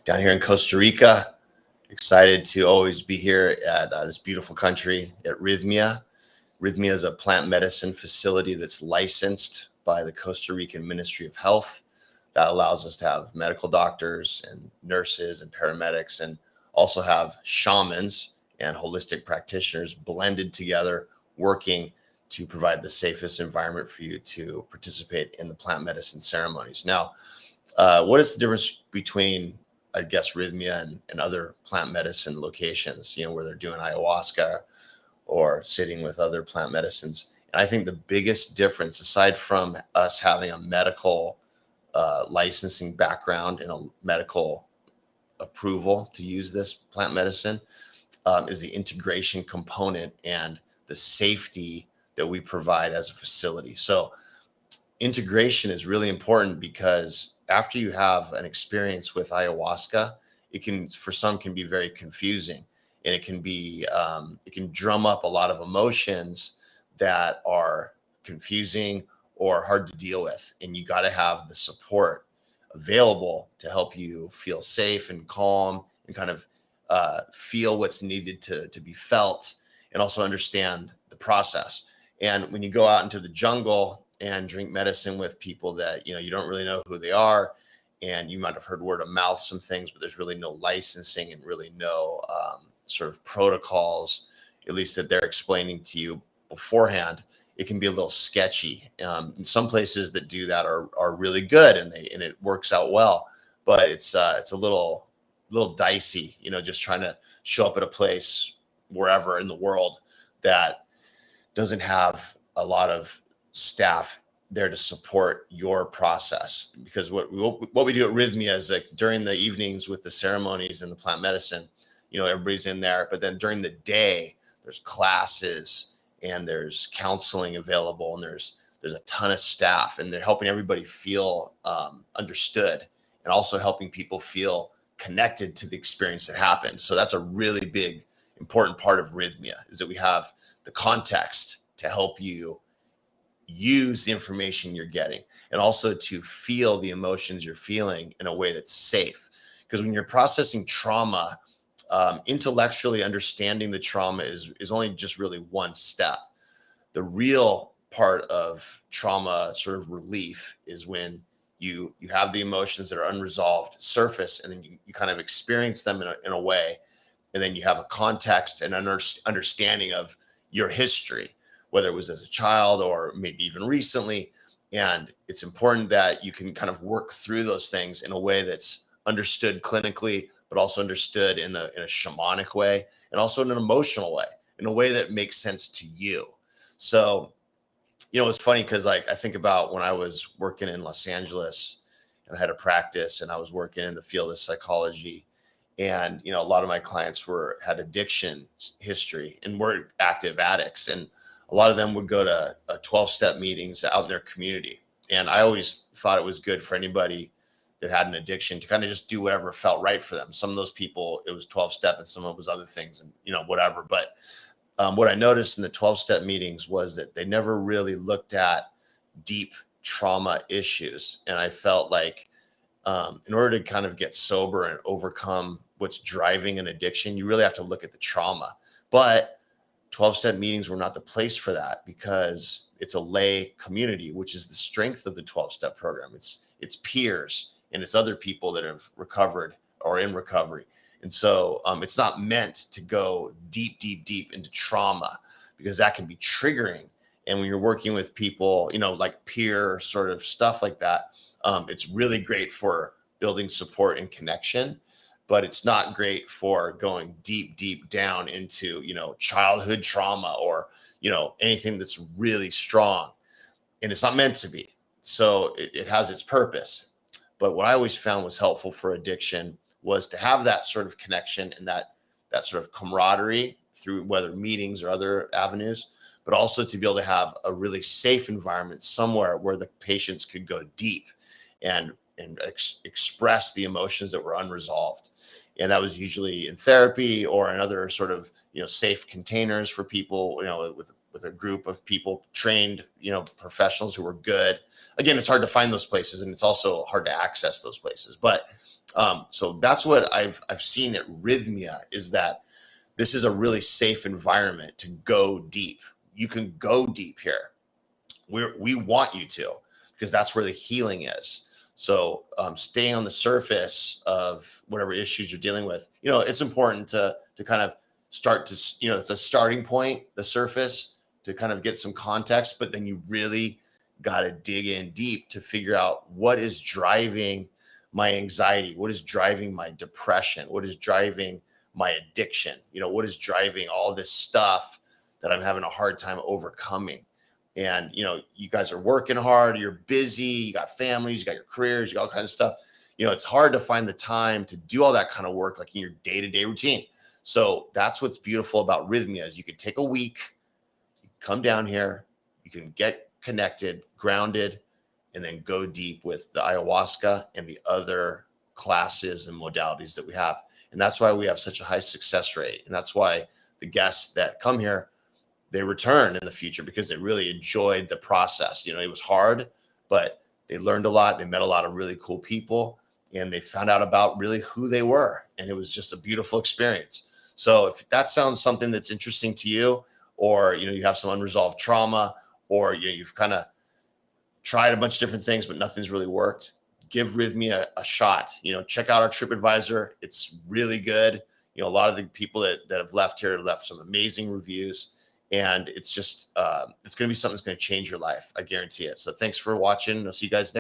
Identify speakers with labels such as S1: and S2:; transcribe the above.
S1: down here in Costa Rica. Excited to always be here at this beautiful country at Rythmia. Rythmia is a plant medicine facility that's licensed by the Costa Rican Ministry of Health. That allows us to have medical doctors and nurses and paramedics, and also have shamans and holistic practitioners blended together, working to provide the safest environment for you to participate in the plant medicine ceremonies. Now, what is the difference between, I guess, Rythmia and other plant medicine locations, where they're doing ayahuasca or sitting with other plant medicines? And I think the biggest difference, aside from us having a medical licensing background and a medical approval to use this plant medicine, is the integration component and the safety that we provide as a facility. So integration is really important, because after you have an experience with ayahuasca, for some can be very confusing, and it can drum up a lot of emotions that are confusing or hard to deal with. And you got to have the support available to help you feel safe and calm and kind of feel what's needed to be felt, and also understand the process. And when you go out into the jungle and drink medicine with people that, you don't really know who they are, and you might have heard word of mouth some things, but there's really no licensing and really no sort of protocols, at least that they're explaining to you beforehand, it can be a little sketchy. And some places that do that are really good, and it works out well, but it's a little dicey, just trying to show up at a place wherever in the world that doesn't have a lot of staff there to support your process. Because what we do at Rythmia is, like, during the evenings with the ceremonies and the plant medicine, everybody's in there, but then during the day there's classes and there's counseling available, and there's a ton of staff, and they're helping everybody feel understood, and also helping people feel connected to the experience that happened. So that's a really big, important part of Rythmia, is that we have the context to help you use the information you're getting, and also to feel the emotions you're feeling in a way that's safe. Because when you're processing trauma, intellectually understanding the trauma is only just really one step. The real part of trauma sort of relief is when you have the emotions that are unresolved surface, and then you kind of experience them in a way, and then you have a context and understanding of your history, whether it was as a child or maybe even recently. And it's important that you can kind of work through those things in a way that's understood clinically, but also understood in a shamanic way, and also in an emotional way, in a way that makes sense to you. So, it's funny, because, like, I think about when I was working in Los Angeles and I had a practice, and I was working in the field of psychology, and, a lot of my clients had addiction history and were active addicts. And a lot of them would go to 12-step meetings out in their community. And I always thought it was good for anybody that had an addiction to kind of just do whatever felt right for them. Some of those people, it was 12-step, and some of it was other things, and, whatever. But what I noticed in the 12-step meetings was that they never really looked at deep trauma issues. And I felt like, in order to kind of get sober and overcome what's driving an addiction, you really have to look at the trauma. But 12-step meetings were not the place for that, because it's a lay community, which is the strength of the 12-step program. It's peers, and it's other people that have recovered or in recovery. And so it's not meant to go deep into trauma, because that can be triggering. And when you're working with people, like peer sort of stuff like that, it's really great for building support and connection, but it's not great for going deep down into, childhood trauma or, anything that's really strong. And it's not meant to be. So it has its purpose. But what I always found was helpful for addiction was to have that sort of connection and that sort of camaraderie through whether meetings or other avenues, but also to be able to have a really safe environment somewhere where the patients could go deep and express the emotions that were unresolved. And that was usually in therapy or in other sort of, safe containers for people, with a group of people, trained, professionals who were good. Again, it's hard to find those places, and it's also hard to access those places. But So that's what I've seen at Rythmia, is that this is a really safe environment to go deep. You can go deep here. We want you to, because that's where the healing is. So staying on the surface of whatever issues you're dealing with, it's important to kind of start to, it's a starting point, the surface, to kind of get some context, but then you really got to dig in deep to figure out what is driving my anxiety, what is driving my depression, what is driving my addiction, what is driving all this stuff that I'm having a hard time overcoming. And you guys are working hard, you're busy, you got families, you got your careers, you got all kinds of stuff. It's hard to find the time to do all that kind of work, like in your day-to-day routine. So that's what's beautiful about Rythmia, is you can take a week, you come down here, you can get connected, grounded, and then go deep with the ayahuasca and the other classes and modalities that we have. And that's why we have such a high success rate. And that's why the guests that come here, they return in the future, because they really enjoyed the process. It was hard, but they learned a lot. They met a lot of really cool people, and they found out about really who they were. And it was just a beautiful experience. So if that sounds something that's interesting to you, or, you have some unresolved trauma, or you've kind of tried a bunch of different things, but nothing's really worked, give Rythmia a shot. Check out our TripAdvisor. It's really good. A lot of the people that have left here have left some amazing reviews. And it's just, it's going to be something that's going to change your life. I guarantee it. So thanks for watching. I'll see you guys next.